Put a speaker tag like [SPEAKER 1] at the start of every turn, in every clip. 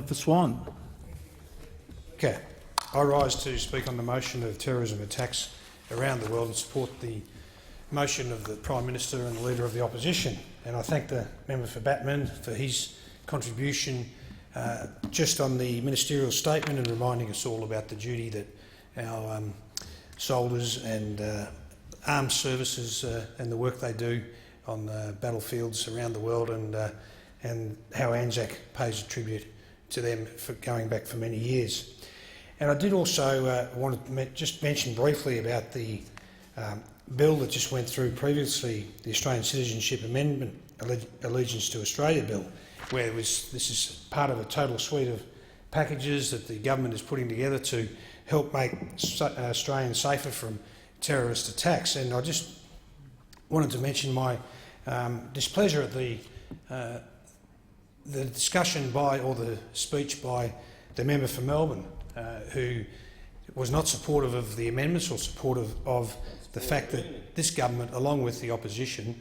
[SPEAKER 1] federal-member-for-swan.
[SPEAKER 2] Okay. I rise to speak on the motion of terrorism attacks around the world and support the motion of the Prime Minister and the Leader of the Opposition. And I thank the member for Batman for his contribution just on the ministerial statement and reminding us all about the duty that our soldiers and armed services and the work they do on battlefields around the world, and how Anzac pays a tribute to them for going back for many years. And I did also want to just mention briefly about the bill that just went through previously, the Australian Citizenship Amendment Allegiance to Australia Bill, where this is part of a total suite of packages that the government is putting together to help make Australians safer from terrorist attacks. And I just wanted to mention my displeasure at the discussion by, or the speech by, the member for Melbourne, who was not supportive of the amendments or supportive of the fact that this government, along with the opposition,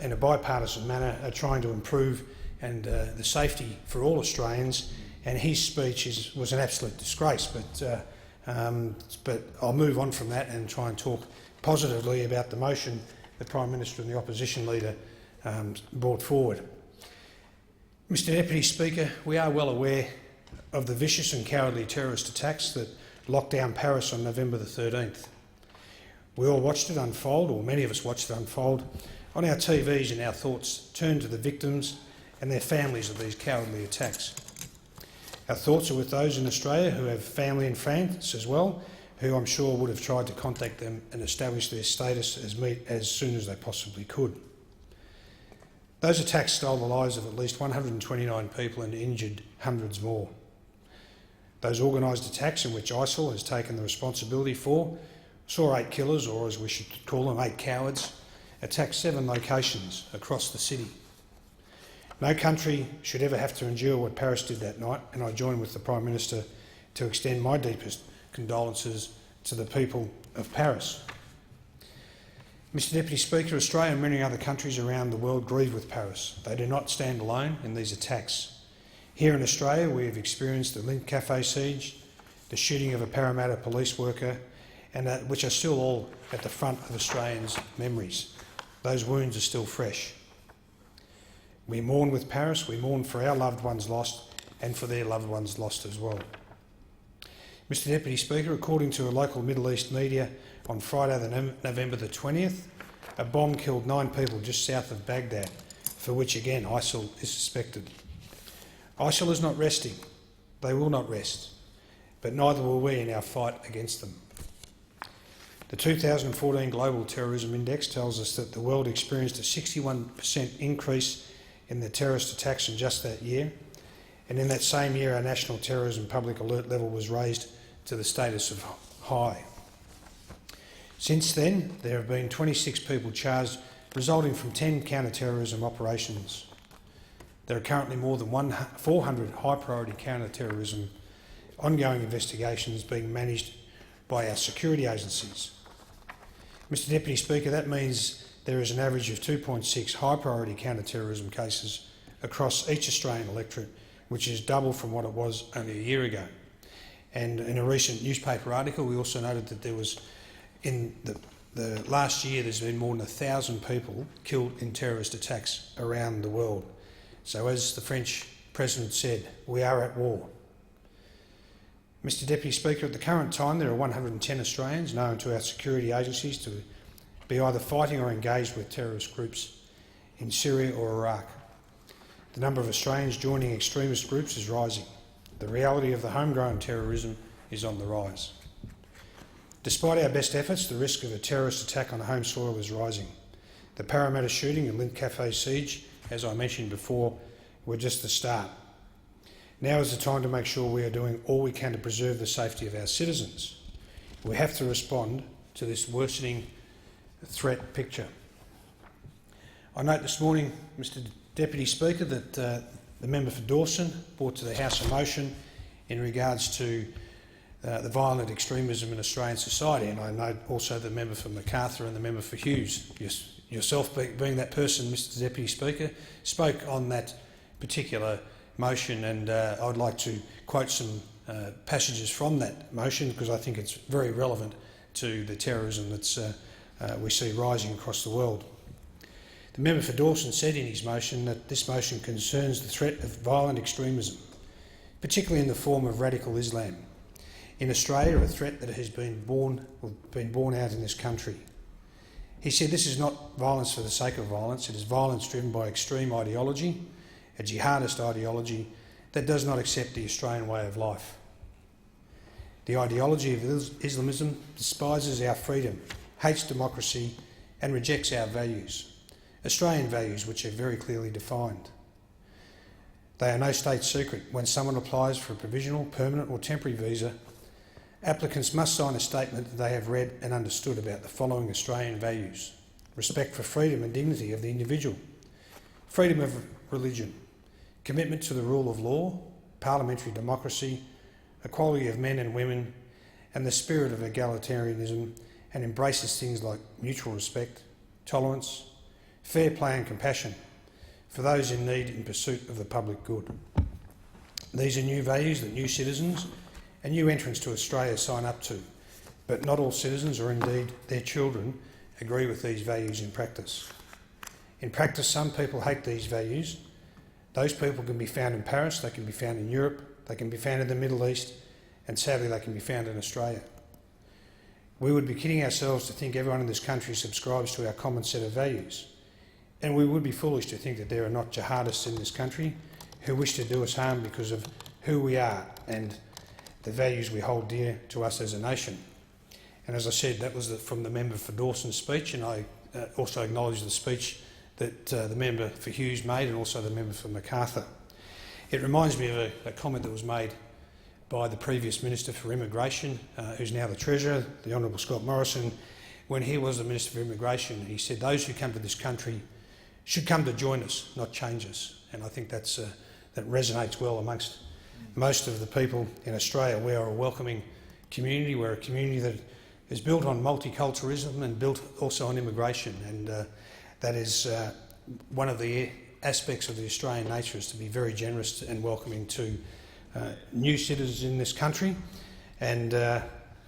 [SPEAKER 2] in a bipartisan manner, are trying to improve and the safety for all Australians. And his speech was an absolute disgrace. But I'll move on from that and try and talk positively about the motion the Prime Minister and the Opposition Leader brought forward. Mr Deputy Speaker, we are well aware of the vicious and cowardly terrorist attacks that locked down Paris on November the 13th. We all watched it unfold, or many of us watched it unfold, on our TVs, and our thoughts turned to the victims and their families of these cowardly attacks. Our thoughts are with those in Australia who have family in France as well, who I'm sure would have tried to contact them and establish their status as soon as they possibly could. Those attacks stole the lives of at least 129 people and injured hundreds more. Those organised attacks, in which ISIL has taken the responsibility for, saw 8 killers, or as we should call them, 8 cowards, attack 7 locations across the city. No country should ever have to endure what Paris did that night, and I join with the Prime Minister to extend my deepest condolences to the people of Paris. Mr Deputy Speaker, Australia and many other countries around the world grieve with Paris. They do not stand alone in these attacks. Here in Australia, we have experienced the Lindt Cafe siege, the shooting of a Parramatta police worker, and which are still all at the front of Australians' memories. Those wounds are still fresh. We mourn with Paris, we mourn for our loved ones lost and for their loved ones lost as well. Mr Deputy Speaker, according to a local Middle East media, on Friday, November the 20th, a bomb killed 9 people just south of Baghdad, for which again ISIL is suspected. ISIL is not resting. They will not rest, but neither will we in our fight against them. The 2014 Global Terrorism Index tells us that the world experienced a 61% increase in the terrorist attacks in just that year, and in that same year our national terrorism public alert level was raised to the status of high. Since then, there have been 26 people charged, resulting from 10 counter-terrorism operations. There are currently more than 400 high-priority counter-terrorism ongoing investigations being managed by our security agencies. Mr Deputy Speaker, that means there is an average of 2.6 high-priority counter-terrorism cases across each Australian electorate, which is double from what it was only a year ago. And in a recent newspaper article, we also noted that there was, in the last year, there's been more than 1,000 people killed in terrorist attacks around the world. So as the French President said, we are at war. Mr Deputy Speaker, at the current time there are 110 Australians known to our security agencies to be either fighting or engaged with terrorist groups in Syria or Iraq. The number of Australians joining extremist groups is rising. The reality of the homegrown terrorism is on the rise. Despite our best efforts, the risk of a terrorist attack on home soil is rising. The Parramatta shooting and Lindt Cafe siege, as I mentioned before, were just the start. Now is the time to make sure we are doing all we can to preserve the safety of our citizens. We have to respond to this worsening threat picture. I note this morning, Mr Deputy Speaker, that the member for Dawson brought to the House a motion in regards to the violent extremism in Australian society, and I note also the member for Macarthur and the member for Hughes, yourself being that person, Mr Deputy Speaker, spoke on that particular motion, and I'd like to quote some passages from that motion because I think it's very relevant to the terrorism that's we see rising across the world. The member for Dawson said in his motion that this motion concerns the threat of violent extremism, particularly in the form of radical Islam. In Australia, a threat that has been born out in this country. He said this is not violence for the sake of violence, it is violence driven by extreme ideology, a jihadist ideology that does not accept the Australian way of life. The ideology of Islamism despises our freedom, hates democracy and rejects our values, Australian values which are very clearly defined. They are no state secret. When someone applies for a provisional, permanent or temporary visa, applicants must sign a statement that they have read and understood about the following Australian values: respect for freedom and dignity of the individual, freedom of religion, commitment to the rule of law, parliamentary democracy, equality of men and women, and the spirit of egalitarianism, and embraces things like mutual respect, tolerance, fair play and compassion for those in need in pursuit of the public good. These are new values that new citizens and new entrants to Australia sign up to, but not all citizens, or indeed their children, agree with these values in practice. In practice, some people hate these values. Those people can be found in Paris, they can be found in Europe, they can be found in the Middle East, and sadly they can be found in Australia. We would be kidding ourselves to think everyone in this country subscribes to our common set of values, and we would be foolish to think that there are not jihadists in this country who wish to do us harm because of who we are and the values we hold dear to us as a nation. And as I said, that was from the member for Dawson's speech, and I also acknowledge the speech that the member for Hughes made and also the member for Macarthur. It reminds me of a comment that was made by the previous Minister for Immigration, who's now the Treasurer, the Honourable Scott Morrison. When he was the Minister for Immigration, he said those who come to this country should come to join us, not change us. And I think that resonates well amongst most of the people in Australia. We are a welcoming community. We're a community that is built on multiculturalism and built also on immigration, and that is one of the aspects of the Australian nature, is to be very generous and welcoming to new citizens in this country. And I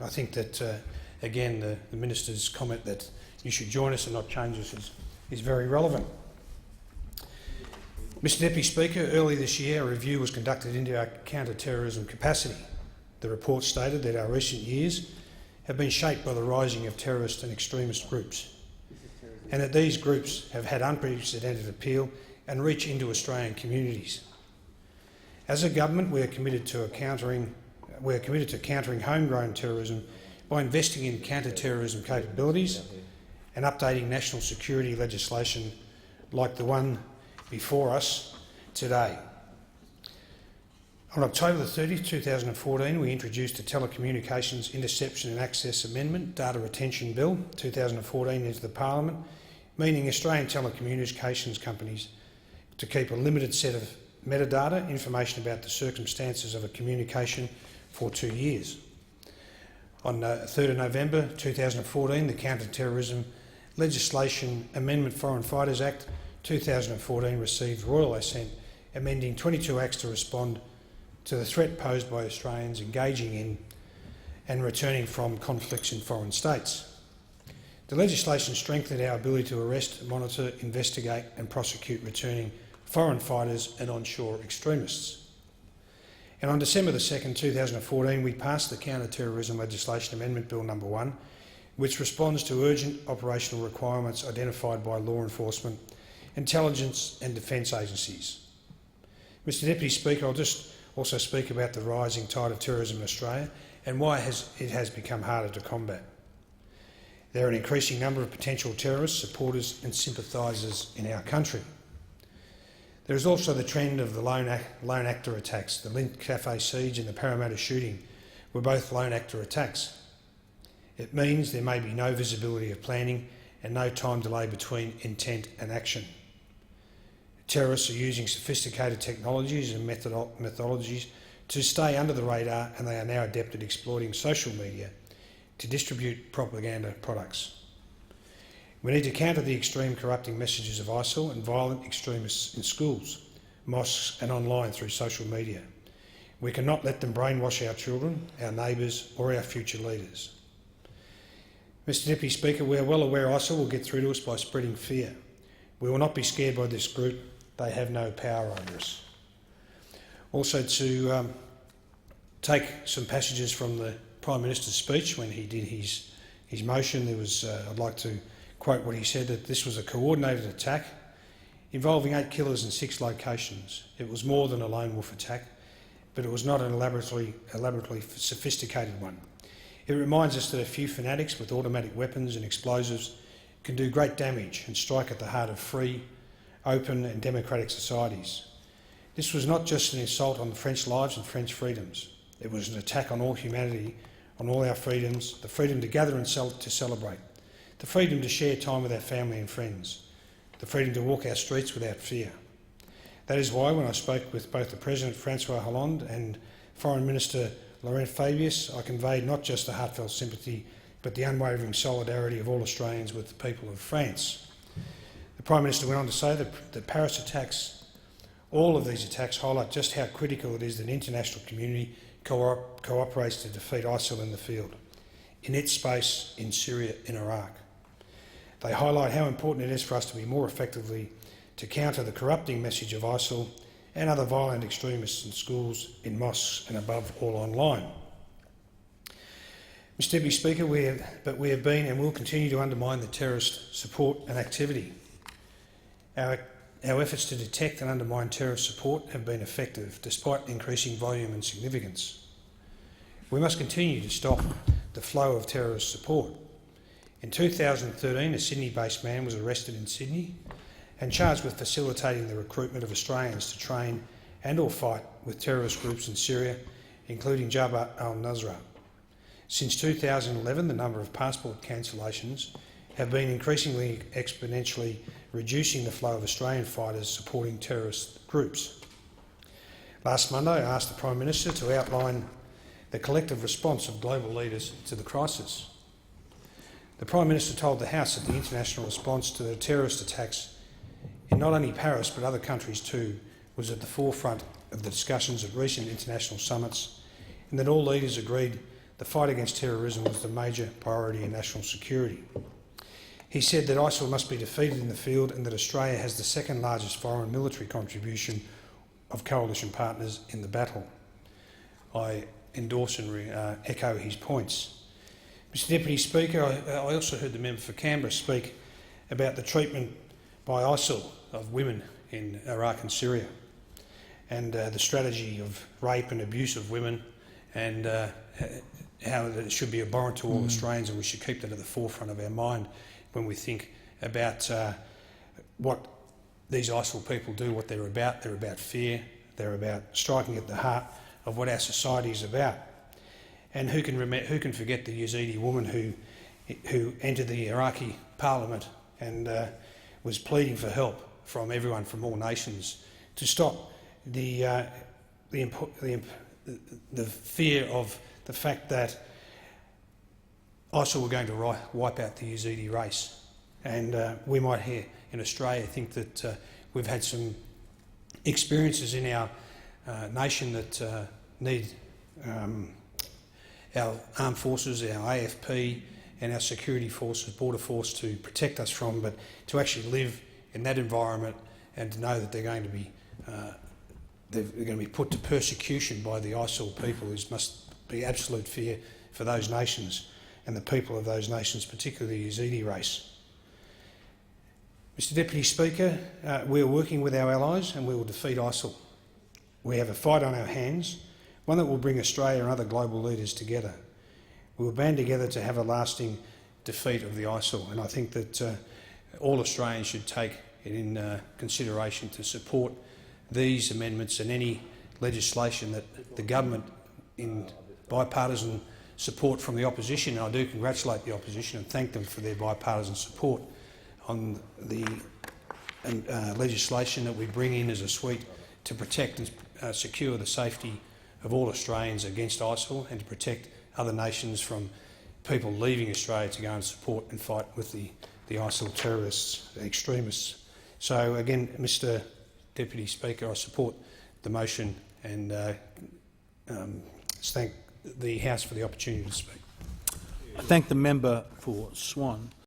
[SPEAKER 2] think that, again, the Minister's comment that you should join us and not change us is very relevant. Mr Deputy Speaker, early this year a review was conducted into our counter-terrorism capacity. The report stated that our recent years have been shaped by the rising of terrorist and extremist groups, and that these groups have had unprecedented appeal and reach into Australian communities. As a government, we are committed to countering homegrown terrorism by investing in counter-terrorism capabilities and updating national security legislation like the one before us today. On October 30, 2014, we introduced a Telecommunications Interception and Access Amendment, Data Retention Bill 2014 into the Parliament, meaning Australian telecommunications companies to keep a limited set of metadata, information about the circumstances of a communication, for 2 years. On 3rd of November 2014, the Counter-Terrorism Legislation Amendment Foreign Fighters Act 2014 received royal assent, amending 22 acts to respond to the threat posed by Australians engaging in and returning from conflicts in foreign states. The legislation strengthened our ability to arrest, monitor, investigate and prosecute returning foreign fighters and onshore extremists. And on December 2, 2014, we passed the Counter-Terrorism Legislation Amendment Bill No. 1, which responds to urgent operational requirements identified by law enforcement, intelligence and defence agencies. Mr Deputy Speaker, I'll just also speak about the rising tide of terrorism in Australia and why it has become harder to combat. There are an increasing number of potential terrorists, supporters and sympathisers in our country. There is also the trend of the lone actor attacks. The Lindt Cafe siege and the Parramatta shooting were both lone actor attacks. It means there may be no visibility of planning and no time delay between intent and action. Terrorists are using sophisticated technologies and methodologies to stay under the radar, and they are now adept at exploiting social media to distribute propaganda products. We need to counter the extreme corrupting messages of ISIL and violent extremists in schools mosques and online through social media. We cannot let them brainwash our children, our neighbours or our future leaders. Mr Deputy Speaker, we are well aware ISIL will get through to us by spreading fear. We will not be scared by this group. They have no power over us. Also, to take some passages from the Prime Minister's speech when he did his motion, I'd like to quote what he said, that this was a coordinated attack involving 8 killers in 6 locations. It was more than a lone wolf attack, but it was not an elaborately sophisticated one. It reminds us that a few fanatics with automatic weapons and explosives can do great damage and strike at the heart of free, open and democratic societies. This was not just an assault on the French lives and French freedoms. It was an attack on all humanity, on all our freedoms, the freedom to gather and to celebrate, the freedom to share time with our family and friends, the freedom to walk our streets without fear. That is why when I spoke with both the President Francois Hollande and Foreign Minister Laurent Fabius, I conveyed not just the heartfelt sympathy but the unwavering solidarity of all Australians with the people of France. The Prime Minister went on to say that the Paris attacks, all of these attacks highlight just how critical it is that the international community cooperates to defeat ISIL in the field, in its space, in Syria, in Iraq. They highlight how important it is for us to be more effectively to counter the corrupting message of ISIL and other violent extremists in schools, in mosques and above all online. Mr Deputy Speaker, we have been and will continue to undermine the terrorist support and activity. Our efforts to detect and undermine terrorist support have been effective, despite increasing volume and significance. We must continue to stop the flow of terrorist support. In 2013, a Sydney-based man was arrested in Sydney and charged with facilitating the recruitment of Australians to train and or fight with terrorist groups in Syria, including Jabhat al-Nusra. Since 2011, the number of passport cancellations have been increasingly exponentially reducing the flow of Australian fighters supporting terrorist groups. Last Monday, I asked the Prime Minister to outline the collective response of global leaders to the crisis. The Prime Minister told the House that the international response to the terrorist attacks in not only Paris but other countries too was at the forefront of the discussions at recent international summits, and that all leaders agreed the fight against terrorism was the major priority in national security. He said that ISIL must be defeated in the field and that Australia has the second largest foreign military contribution of coalition partners in the battle. I endorse and echo his points. Mr Deputy Speaker, I also heard the member for Canberra speak about the treatment by ISIL of women in Iraq and Syria, and the strategy of rape and abuse of women, and how it should be abhorrent to all Australians, and we should keep that at the forefront of our mind when we think about what these ISIL people do, what they're about. They're about fear, they're about striking at the heart of what our society is about. And who can forget the Yazidi woman who entered the Iraqi parliament and was pleading for help from everyone from all nations to stop the fear of the fact that ISIL were going to wipe out the Yazidi race. And we might here in Australia think that we've had some experiences in our nation that need our armed forces, our AFP and our security forces, border force, to protect us from, but to actually live in that environment and to know that they're going to be put to persecution by the ISIL people must be absolute fear for those nations and the people of those nations, particularly the Yazidi race. Mr Deputy Speaker, we are working with our allies and we will defeat ISIL. We have a fight on our hands, one that will bring Australia and other global leaders together. We will band together to have a lasting defeat of the ISIL, and I think that all Australians should take it in consideration to support these amendments and any legislation that the government, in bipartisan support from the opposition, and I do congratulate the opposition and thank them for their bipartisan support on the legislation that we bring in as a suite to protect and secure the safety of all Australians against ISIL and to protect other nations from people leaving Australia to go and support and fight with the ISIL terrorists, extremists. So again, Mr Deputy Speaker, I support the motion and thank the House for the opportunity to speak.
[SPEAKER 1] I thank the member for Swan.